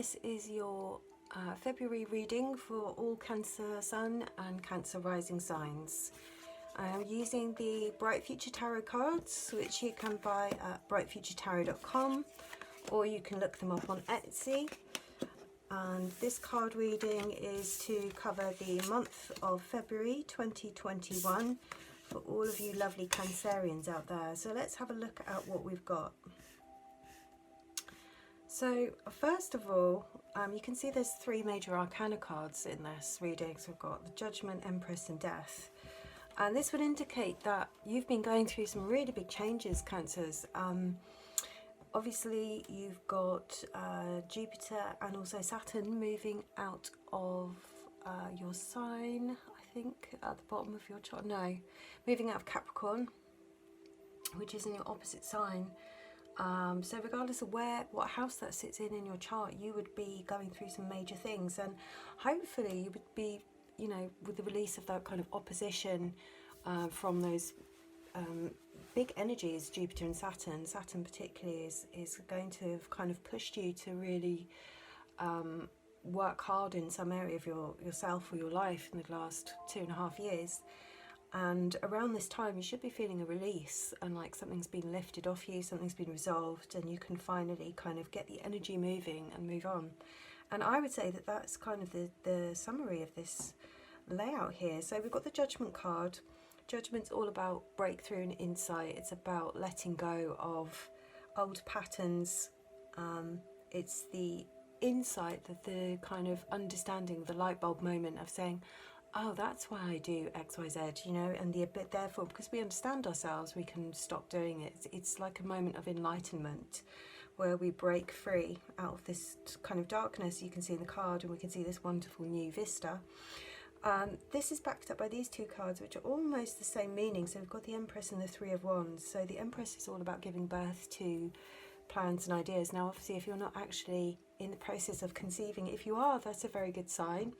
this is your February reading for all Cancer Sun and Cancer Rising signs. I'm using the Bright Future Tarot cards, which you can buy at brightfuturetarot.com, or you can look them up on Etsy. And this card reading is to cover the month of February 2021 for all of you lovely Cancerians out there. So let's have a look at what we've got. So first of all, you can see there's three major arcana cards in this reading. So we've got the Judgment, Empress and Death. And this would indicate that you've been going through some really big changes, Cancers. Obviously, you've got Jupiter and also Saturn moving out of your sign, I think, at the bottom of your chart. No, moving out of Capricorn, which is in your opposite sign. So regardless of what house that sits in your chart, you would be going through some major things, and hopefully you would be, you know, with the release of that kind of opposition from those big energies, Jupiter and Saturn. Saturn particularly is going to have kind of pushed you to really work hard in some area of yourself or your life in the last 2.5 years. And around this time you should be feeling a release, and like something's been lifted off you, something's been resolved, and you can finally kind of get the energy moving and move on. And I would say that that's kind of the summary of this layout here. So we've got the Judgment card. Judgment's all about breakthrough and insight. It's about letting go of old patterns. It's the insight, the kind of understanding, the light bulb moment of saying, oh, that's why I do X, Y, Z, you know, and therefore, because we understand ourselves, we can stop doing it. It's like a moment of enlightenment where we break free out of this kind of darkness you can see in the card, and we can see this wonderful new vista. This is backed up by these two cards, which are almost the same meaning. So we've got the Empress and the Three of Wands. So the Empress is all about giving birth to plans and ideas. Now, obviously, if you're not actually in the process of conceiving, if you are, that's a very good sign.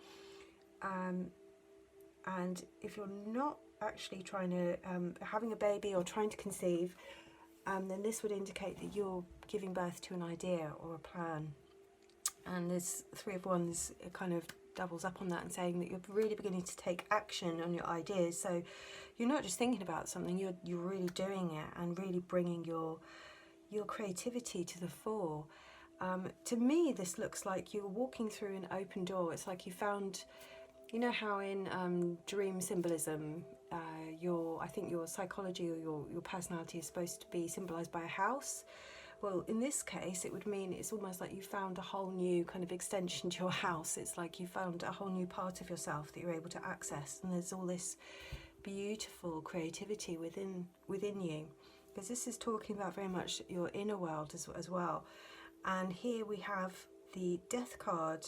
And if you're not actually trying to having a baby or trying to conceive, then this would indicate that you're giving birth to an idea or a plan. And this Three of Wands kind of doubles up on that and saying that you're really beginning to take action on your ideas. So you're not just thinking about something, you're really doing it and really bringing your creativity to the fore. To me, this looks like you're walking through an open door. It's like you found, you know how in dream symbolism, I think your psychology or your personality is supposed to be symbolized by a house. Well, in this case, it would mean it's almost like you found a whole new kind of extension to your house. It's like you found a whole new part of yourself that you're able to access, and there's all this beautiful creativity within you, because this is talking about very much your inner world as well. And here we have the Death card.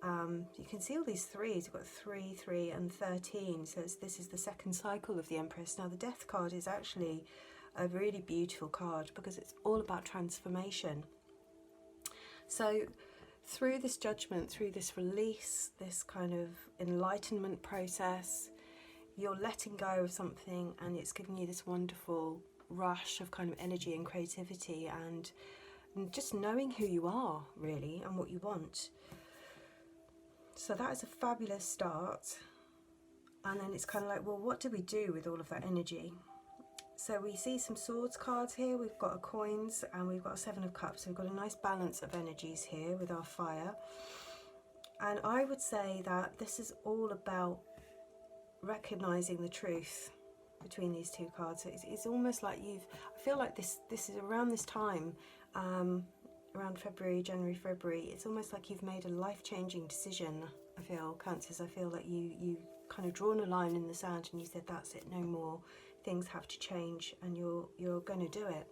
You can see all these threes. You've got 3, 3 and 13, so this is the second cycle of the Empress. Now the Death card is actually a really beautiful card because it's all about transformation. So through this judgment, through this release, this kind of enlightenment process, you're letting go of something, and it's giving you this wonderful rush of kind of energy and creativity, and just knowing who you are really and what you want. So that is a fabulous start. And then it's kind of like, well, what do we do with all of that energy? So we see some Swords cards here, we've got a Coins, and we've got a Seven of Cups. So we've got a nice balance of energies here with our fire. And I would say that this is all about recognizing the truth between these two cards. So it's almost like I feel like this is around this time, around January, February, it's almost like you've made a life-changing decision. I feel, Cancers, I feel that you kind of drawn a line in the sand and you said, that's it, no more. Things have to change, and you're going to do it.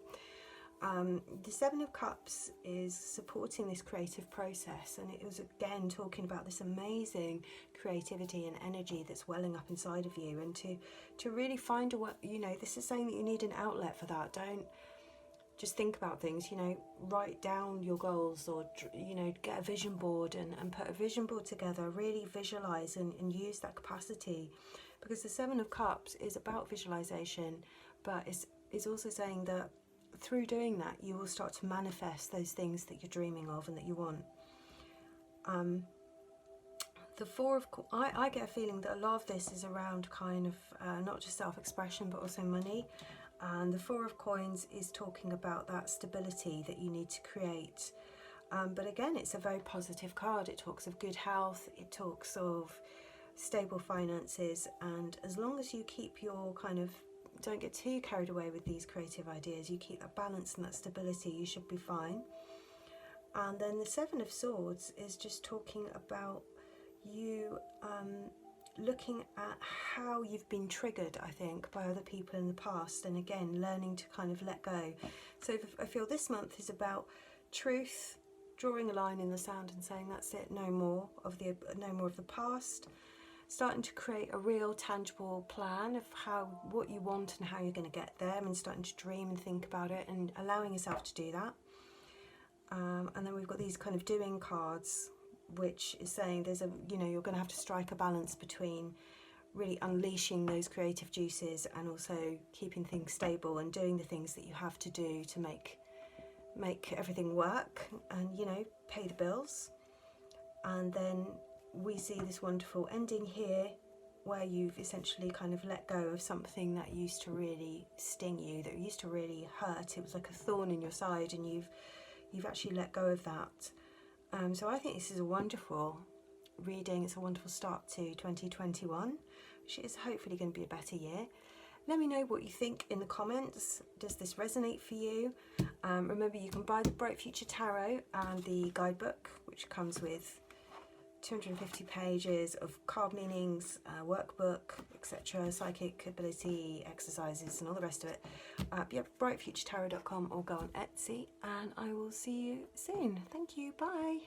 The Seven of Cups is supporting this creative process, and it was again talking about this amazing creativity and energy that's welling up inside of you, and to really find a way, you know, this is saying that you need an outlet for that. Don't just think about things, you know, write down your goals, or, you know, get a vision board and put a vision board together, really visualize and use that capacity, because the Seven of Cups is about visualization, but it's also saying that through doing that you will start to manifest those things that you're dreaming of and that you want. The Four of I get a feeling that a lot of this is around kind of not just self-expression but also money. And the Four of Coins is talking about that stability that you need to create. But again, it's a very positive card. It talks of good health, it talks of stable finances, and as long as you keep your kind of, don't get too carried away with these creative ideas, you keep that balance and that stability, you should be fine. And then the Seven of Swords is just talking about you looking at how you've been triggered, I think, by other people in the past, and again learning to kind of let go. So I feel this month is about truth, drawing a line in the sand and saying that's it, no more of the past, starting to create a real tangible plan of what you want and how you're going to get there, and starting to dream and think about it and allowing yourself to do that. And then we've got these kind of doing cards, which is saying there's you're going to have to strike a balance between really unleashing those creative juices and also keeping things stable and doing the things that you have to do to make everything work and pay the bills. And then we see this wonderful ending here where you've essentially kind of let go of something that used to really sting you, that used to really hurt. It was like a thorn in your side, and you've actually let go of that. So I think this is a wonderful reading. It's a wonderful start to 2021, which is hopefully going to be a better year. Let me know what you think in the comments. Does this resonate for you? Remember, you can buy the Bright Future Tarot and the guidebook, which comes with 250 pages of card meanings, workbook, etc., psychic ability exercises and all the rest of it. Yeah, brightfuturetarot.com, or go on Etsy, and I will see you soon. Thank you. Bye.